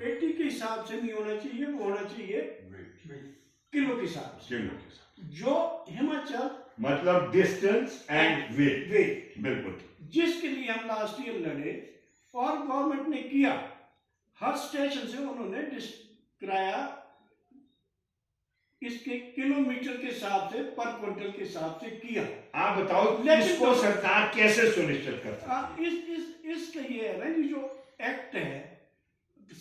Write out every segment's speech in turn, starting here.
पेटी के हिसाब से नहीं होना चाहिए, वो होना चाहिए किलो के हिसाब से। जो हिमाचल मतलब डिस्टेंस एंड वेट, बिल्कुल, जिसके लिए हम लास्ट ईयर लड़े और गवर्नमेंट ने किया, हर स्टेशन से उन्होंने किराया इसके किलोमीटर के हिसाब से, पर क्विंटल के हिसाब से किया। आप बताओ इसको सरकार कैसे सुनिश्चित करता है? इसका ये है ना, ये जो एक्ट है,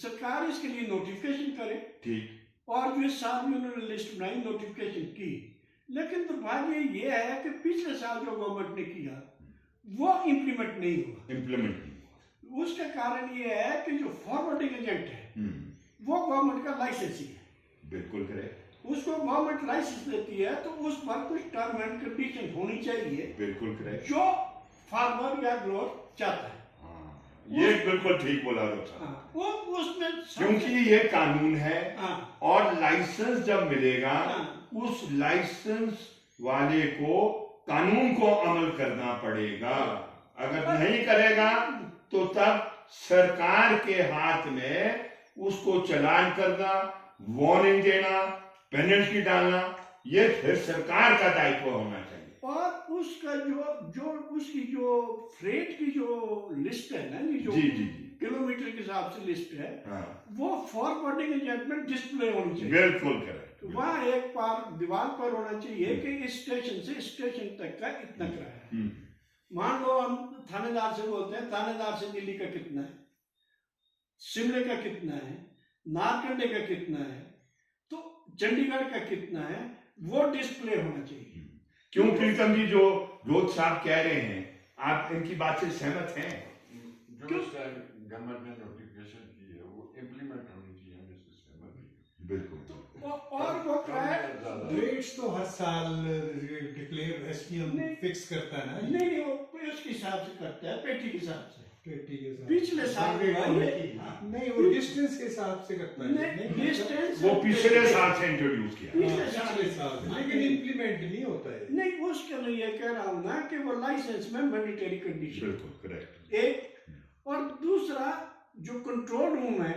सरकार इसके लिए नोटिफिकेशन करे, ठीक, और जो इस साल में उन्होंने लिस्ट बनाई, नोटिफिकेशन की, लेकिन दुर्भाग्य ये है कि पिछले साल जो गवर्नमेंट ने किया वो इम्प्लीमेंट नहीं हुआ। उसका कारण ये है कि जो फॉरवर्डिंग एजेंट है वो गवर्नमेंट का लाइसेंस ही है। बिल्कुल करेक्ट। उसको गवर्नमेंट लाइसेंस देती है तो उस पर कुछ टर्म एंड कंडीशन होनी चाहिए। बिल्कुल करेक्ट। जो फार्मर या ग्रोअर चाहता है। ये बिल्कुल ठीक बोला साहब। वो उसमें क्योंकि ये कानून है और लाइसेंस जब मिलेगा उस लाइसेंस वाले को कानून को अमल करना पड़ेगा। अगर नहीं करेगा तो तब सरकार के हाथ में उसको चालान करना, वार्निंग देना, पेनल्टी डालना, ये फिर सरकार का दायित्व होना चाहिए। और उसका उसकी जो फ्रेट की जो लिस्ट है ना, जो किलोमीटर के हिसाब से लिस्ट है, वो फॉरवर्डिंग एजेंट में डिस्प्ले होनी चाहिए। बिल्कुल करेक्ट। वहाँ एक पार दीवार पर होना चाहिए कि इस स्टेशन से स्टेशन तक का इतना किराया। मान लो हम थानेदार से बोलते हैं, थानेदार से दिल्ली का कितना है, शिमले का कितना है, नारकंडे का कितना है, तो चंडीगढ़ का कितना है, वो डिस्प्ले होना चाहिए। क्यों प्रीतम जी, जो रोज साहब कह रहे हैं, आप इनकी बात से सहमत हैं? जो गवर्नमेंट ने नोटिफिकेशन की है वो इम्प्लीमेंट होनी चाहिए, हम इससे सहमत हैं। बिल्कुल। और वो रेट्स तो हर साल डिक्लेयर एसडीएम फिक्स करता है ना? नहीं, वो उसके हिसाब से करता है, पेटी के हिसाब से। पिछले साल नहीं, वो डिस्टेंस के हिसाब से करता है। डिस्टेंस वो पिछले साल से इंट्रोड्यूस किया, पिछले साल से, लेकिन इम्प्लीमेंट नहीं होता है। नहीं, उसके लिए कह रहा हूँ ना कि वो लाइसेंस में मैंडेटरी कंडीशन। बिल्कुल करेक्ट। एक और दूसरा, जो कंट्रोल रूम है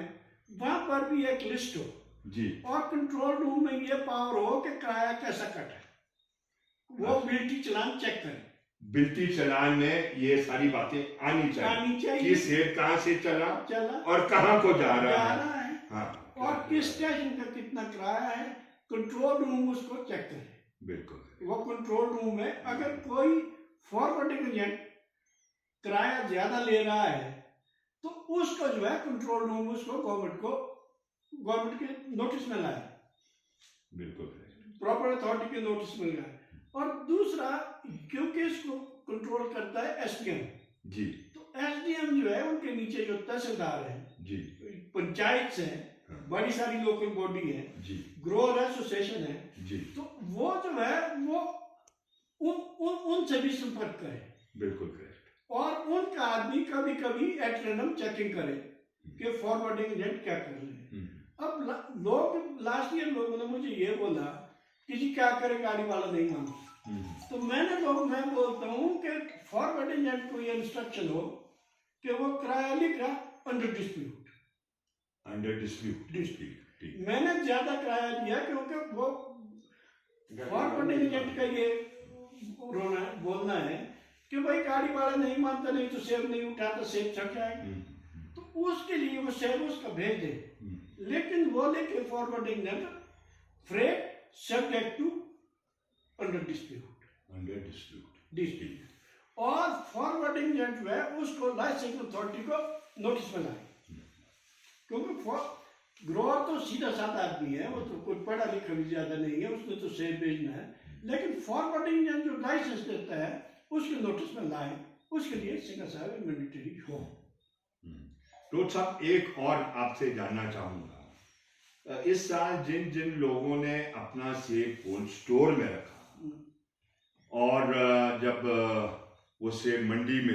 वहां पर भी एक लिस्ट हो जी, और कंट्रोल रूम में ये पावर हो कि किराया कैसा कट है, वो बिल्टी चलान चेक करे। बिल्टी चलान में ये सारी बातें आनी चाहिए कि सेब कहाँ से चला और कहाँ को जा रहा है। हाँ, और किस स्टेशन का कितना किराया है, कंट्रोल रूम उसको चेक करे। बिल्कुल। वो कंट्रोल रूम में अगर कोई फॉरवर्डिंग एजेंट किराया ज्यादा ले रहा है तो उसको जो है कंट्रोल रूम उसको गवर्नमेंट के नोटिस में लाए। बिल्कुल, प्रॉपर अथॉरिटी के नोटिस में लाए। और दूसरा, क्योंकि इसको कंट्रोल करता है एसडीएम जी, तो एसडीएम जो है उनके नीचे जो तहसीलदार है जी, पंचायत है, बड़ी सारी लोकल बॉडी है जी, ग्रोअर एसोसिएशन है जी, तो वो जो है वो उनसे भी संपर्क करे। बिल्कुल करेक्ट। और उनका आदमी कभी कभी एट रैंडम चेकिंग करे कि फॉरवर्डिंग एजेंट क्या कर रहे हैं। अब लोग लास्ट ईयर लोगों ने मुझे ये बोला कि जी क्या करे, गाड़ी वाला नहीं मानता। तो मैं बोलता हूँ कि फॉरवर्डिंग एजेंट को ये इंस्ट्रक्शन हो कि वो किराया लिखा अंडर डिस्प्यूट। मैंने ज्यादा किराया दिया क्योंकि वो फॉरवर्डिंग एजेंट का ये बोलना है कि भाई गाड़ी वाला नहीं मानता, नहीं तो सेब नहीं उठाता, सेब छट जाएगा, तो उसके लिए वो सेब उसका भेज दे। लेकिन वो लेके forwarding agent freight subject to under dispute और फॉरवर्डिंग एजेंट जो है उसको लाइसेंस अथॉरिटी को नोटिस में लाए। क्योंकि ग्रोअर तो सीधा साधा आदमी है, वो तो कोई पढ़ा लिखा भी ज्यादा नहीं है, उसने तो सेब बेचना है। लेकिन फॉरवर्डिंग एजेंट जो लाइसेंस देता है उसके नोटिस में लाए, उसके लिए सिंगल साहब मैंडेटरी हो। तो साहब, एक और आपसे जानना चाहूंगा, इस साल जिन जिन लोगों ने अपना सेब कोल्ड स्टोर में रखा और जब वो सेब मंडी में